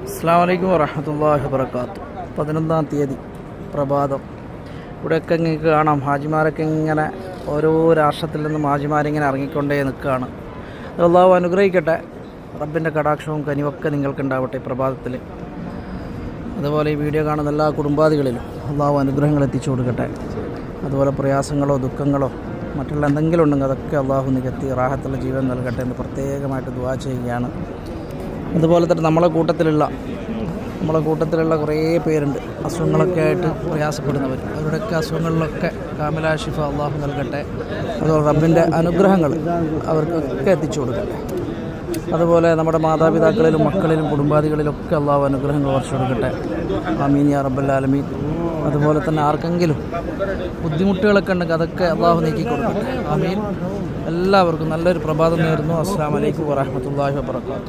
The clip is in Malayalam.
അസ്സലാമു അലൈക്കും വറഹ്മത്തുള്ളാഹി വബറകാതുഹു. 11-ാം തീയതി പ്രഭാതം. ഇവിടെയൊക്കെ നിങ്ങൾക്ക് കാണാം ഹാജിമാരൊക്കെ ഇങ്ങനെ ഓരോ രാഷ്ട്രത്തിൽ നിന്നും ഹാജിമാരിങ്ങനെ ഇറങ്ങിക്കൊണ്ടേ നിൽക്കുകയാണ്. അല്ലാഹു അനുഗ്രഹിക്കട്ടെ. റബ്ബിൻ്റെ കടാക്ഷവും കനിവൊക്കെ നിങ്ങൾക്കുണ്ടാവട്ടെ പ്രഭാതത്തിൽ. അതുപോലെ ഈ വീഡിയോ കാണുന്ന എല്ലാ കുടുംബാദികളിലും അല്ലാഹു അനുഗ്രഹങ്ങൾ എത്തിച്ചു കൊടുക്കട്ടെ. അതുപോലെ പ്രയാസങ്ങളോ ദുഃഖങ്ങളോ മറ്റുള്ള എന്തെങ്കിലും ഉണ്ടെങ്കിൽ അതൊക്കെ അല്ലാഹു നികത്തി റാഹത്തുള്ള ജീവൻ നൽകട്ടെ എന്ന് പ്രത്യേകമായിട്ട് ദുആ ചെയ്യുകയാണ്. അതുപോലെ തന്നെ നമ്മളെ കൂട്ടത്തിലുള്ള കുറേ പേരുണ്ട് അസുഖങ്ങളൊക്കെ ആയിട്ട് പ്രയാസപ്പെടുന്നവർ. അവരുടെയൊക്കെ അസുഖങ്ങളിലൊക്കെ കാമിലായ ശിഫ അല്ലാഹു നൽകട്ടെ. അതുപോലെ റബ്ബിൻ്റെ അനുഗ്രഹങ്ങൾ അവർക്കൊക്കെ എത്തിച്ചു കൊടുക്കട്ടെ. അതുപോലെ നമ്മുടെ മാതാപിതാക്കളിലും മക്കളിലും കുടുംബാദികളിലൊക്കെ അല്ലാഹു അനുഗ്രഹങ്ങൾ വർഷിച്ചു കൊടുക്കട്ടെ. ആമീൻ യാ റബ്ബൽ ആലമീൻ. അതുപോലെ തന്നെ ആർക്കെങ്കിലും ബുദ്ധിമുട്ടുകളൊക്കെ ഉണ്ടെങ്കിൽ അതൊക്കെ അല്ലാഹു നീക്കി കൊടുക്കട്ടെ. ആമീൻ. എല്ലാവർക്കും നല്ലൊരു പ്രഭാതം നേരുന്നു. അസ്സലാമു അലൈക്കും വറഹ്മത്തുള്ളാഹി വബറകാതുഹു.